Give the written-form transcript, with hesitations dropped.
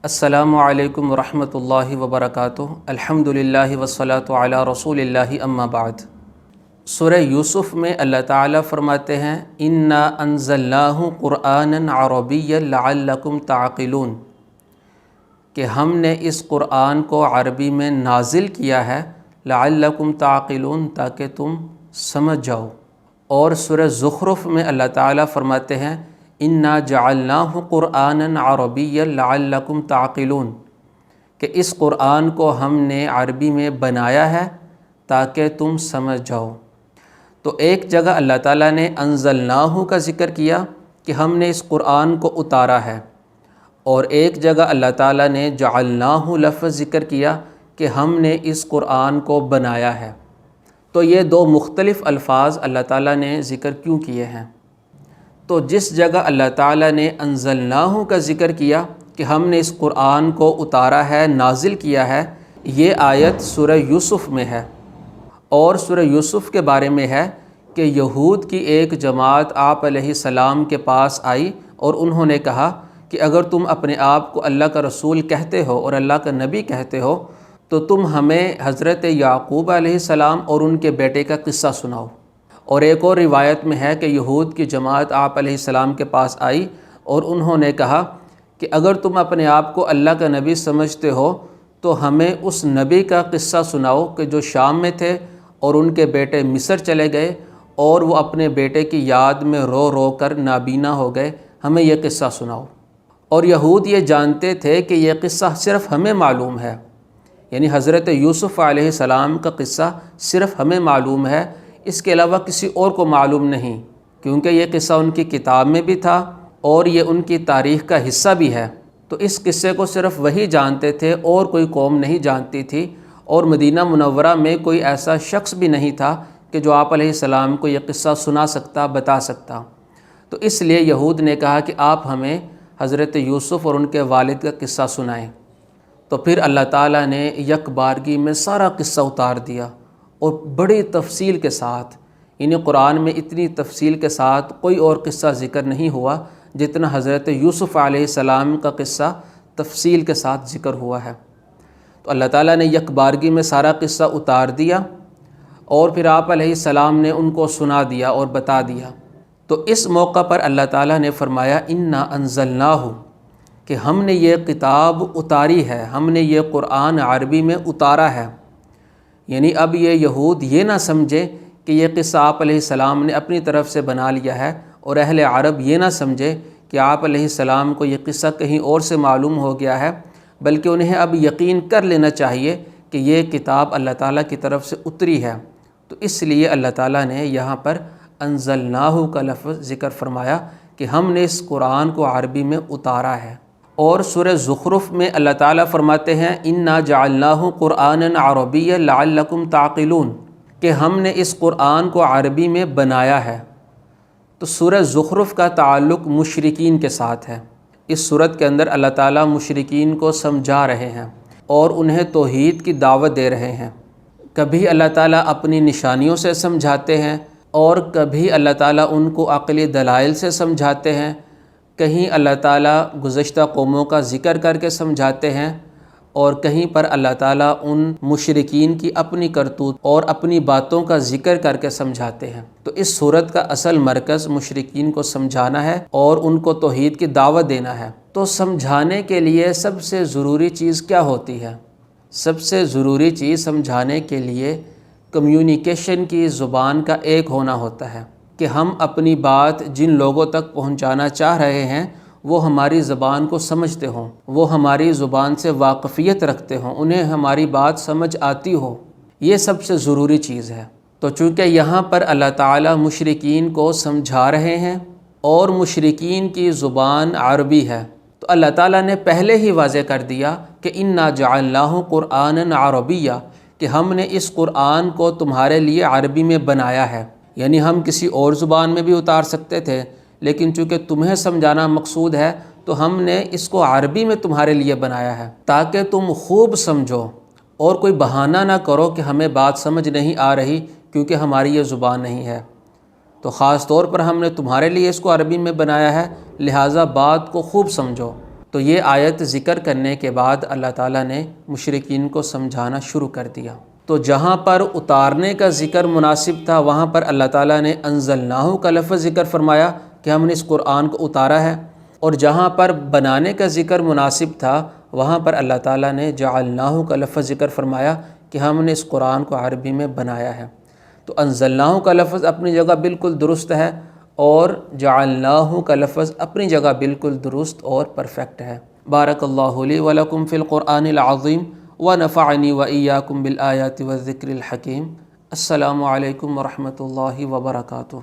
السلام علیکم ورحمۃ اللہ وبرکاتہ۔ الحمدللہ والصلاۃ علی رسول اللہ اما بعد۔ سورہ یوسف میں اللہ تعالیٰ فرماتے ہیں انا انزلناہ قرآنا عربیا لعلکم تعقلون، کہ ہم نے اس قرآن کو عربی میں نازل کیا ہے لعلکم تعقلون، تاکہ تم سمجھ جاؤ۔ اور سورہ زخرف میں اللہ تعالیٰ فرماتے ہیں انا جعلناہ قرآنا عربیا لعلکم تعقلون، کہ اس قرآن کو ہم نے عربی میں بنایا ہے تاکہ تم سمجھ جاؤ۔ تو ایک جگہ اللہ تعالیٰ نے انزلناہ کا ذکر کیا کہ ہم نے اس قرآن کو اتارا ہے، اور ایک جگہ اللہ تعالیٰ نے جعلناہ لفظ ذکر کیا کہ ہم نے اس قرآن کو بنایا ہے۔ تو یہ دو مختلف الفاظ اللہ تعالیٰ نے ذکر کیوں کیے ہیں؟ تو جس جگہ اللہ تعالیٰ نے انزلناہ کا ذکر کیا کہ ہم نے اس قرآن کو اتارا ہے، نازل کیا ہے، یہ آیت سورہ یوسف میں ہے، اور سورہ یوسف کے بارے میں ہے کہ یہود کی ایک جماعت آپ علیہ السلام کے پاس آئی اور انہوں نے کہا کہ اگر تم اپنے آپ کو اللہ کا رسول کہتے ہو اور اللہ کا نبی کہتے ہو تو تم ہمیں حضرت یعقوب علیہ السلام اور ان کے بیٹے کا قصہ سناؤ۔ اور ایک اور روایت میں ہے کہ یہود کی جماعت آپ علیہ السلام کے پاس آئی اور انہوں نے کہا کہ اگر تم اپنے آپ کو اللہ کا نبی سمجھتے ہو تو ہمیں اس نبی کا قصہ سناؤ کہ جو شام میں تھے اور ان کے بیٹے مصر چلے گئے اور وہ اپنے بیٹے کی یاد میں رو رو کر نابینا ہو گئے، ہمیں یہ قصہ سناؤ۔ اور یہود یہ جانتے تھے کہ یہ قصہ صرف ہمیں معلوم ہے، یعنی حضرت یوسف علیہ السلام کا قصہ صرف ہمیں معلوم ہے، اس کے علاوہ کسی اور کو معلوم نہیں، کیونکہ یہ قصہ ان کی کتاب میں بھی تھا اور یہ ان کی تاریخ کا حصہ بھی ہے۔ تو اس قصے کو صرف وہی جانتے تھے اور کوئی قوم نہیں جانتی تھی، اور مدینہ منورہ میں کوئی ایسا شخص بھی نہیں تھا کہ جو آپ علیہ السلام کو یہ قصہ سنا سکتا، بتا سکتا۔ تو اس لیے یہود نے کہا کہ آپ ہمیں حضرت یوسف اور ان کے والد کا قصہ سنائیں۔ تو پھر اللہ تعالیٰ نے یک بارگی میں سارا قصہ اتار دیا اور بڑی تفصیل کے ساتھ، یعنی قرآن میں اتنی تفصیل کے ساتھ کوئی اور قصہ ذکر نہیں ہوا جتنا حضرت یوسف علیہ السلام کا قصہ تفصیل کے ساتھ ذکر ہوا ہے۔ تو اللہ تعالیٰ نے یک بارگی میں سارا قصہ اتار دیا اور پھر آپ علیہ السلام نے ان کو سنا دیا اور بتا دیا۔ تو اس موقع پر اللہ تعالیٰ نے فرمایا انا انزلناہ، کہ ہم نے یہ کتاب اتاری ہے، ہم نے یہ قرآن عربی میں اتارا ہے۔ یعنی اب یہ یہود یہ نہ سمجھے کہ یہ قصہ آپ علیہ السلام نے اپنی طرف سے بنا لیا ہے، اور اہل عرب یہ نہ سمجھے کہ آپ علیہ السلام کو یہ قصہ کہیں اور سے معلوم ہو گیا ہے، بلکہ انہیں اب یقین کر لینا چاہیے کہ یہ کتاب اللہ تعالیٰ کی طرف سے اتری ہے۔ تو اس لیے اللہ تعالیٰ نے یہاں پر انزلناہ کا لفظ ذکر فرمایا کہ ہم نے اس قرآن کو عربی میں اتارا ہے۔ اور سورہ زخرف میں اللہ تعالیٰ فرماتے ہیں انا جعلناہ قرآنا عربیا لعلکم تعقلون، کہ ہم نے اس قرآن کو عربی میں بنایا ہے۔ تو سورہ زخرف کا تعلق مشرکین کے ساتھ ہے۔ اس سورت کے اندر اللہ تعالیٰ مشرکین کو سمجھا رہے ہیں اور انہیں توحید کی دعوت دے رہے ہیں۔ کبھی اللہ تعالیٰ اپنی نشانیوں سے سمجھاتے ہیں اور کبھی اللہ تعالیٰ ان کو عقلی دلائل سے سمجھاتے ہیں، کہیں اللہ تعالیٰ گزشتہ قوموں کا ذکر کر کے سمجھاتے ہیں، اور کہیں پر اللہ تعالیٰ ان مشرکین کی اپنی کرتوت اور اپنی باتوں کا ذکر کر کے سمجھاتے ہیں۔ تو اس صورت کا اصل مرکز مشرکین کو سمجھانا ہے اور ان کو توحید کی دعوت دینا ہے۔ تو سمجھانے کے لیے سب سے ضروری چیز کیا ہوتی ہے؟ سب سے ضروری چیز سمجھانے کے لیے کمیونیکیشن کی زبان کا ایک ہونا ہوتا ہے، کہ ہم اپنی بات جن لوگوں تک پہنچانا چاہ رہے ہیں وہ ہماری زبان کو سمجھتے ہوں، وہ ہماری زبان سے واقفیت رکھتے ہوں، انہیں ہماری بات سمجھ آتی ہو۔ یہ سب سے ضروری چیز ہے۔ تو چونکہ یہاں پر اللہ تعالیٰ مشرکین کو سمجھا رہے ہیں اور مشرکین کی زبان عربی ہے، تو اللہ تعالیٰ نے پہلے ہی واضح کر دیا کہ انا جعلناہ قرآنا عربیا، کہ ہم نے اس قرآن کو تمہارے لیے عربی میں بنایا ہے۔ یعنی ہم کسی اور زبان میں بھی اتار سکتے تھے، لیکن چونکہ تمہیں سمجھانا مقصود ہے تو ہم نے اس کو عربی میں تمہارے لیے بنایا ہے تاکہ تم خوب سمجھو اور کوئی بہانہ نہ کرو کہ ہمیں بات سمجھ نہیں آ رہی کیونکہ ہماری یہ زبان نہیں ہے۔ تو خاص طور پر ہم نے تمہارے لیے اس کو عربی میں بنایا ہے، لہٰذا بات کو خوب سمجھو۔ تو یہ آیت ذکر کرنے کے بعد اللہ تعالیٰ نے مشرکین کو سمجھانا شروع کر دیا۔ تو جہاں پر اتارنے کا ذکر مناسب تھا وہاں پر اللہ تعالیٰ نے انزلناہ کا لفظ ذکر فرمایا کہ ہم نے اس قرآن کو اتارا ہے، اور جہاں پر بنانے کا ذکر مناسب تھا وہاں پر اللہ تعالیٰ نے جعلناہ کا لفظ ذکر فرمایا کہ ہم نے اس قرآن کو عربی میں بنایا ہے۔ تو انزلناہ کا لفظ اپنی جگہ بالکل درست ہے، اور جعلناہ کا لفظ اپنی جگہ بالکل درست اور پرفیکٹ ہے۔ بارک اللہ لی ولکم فی القرآن العظیم ونفعنی وإیاکم بالآیات والذکر الحکیم۔ السلام علیکم ورحمۃ اللہ وبرکاتہ۔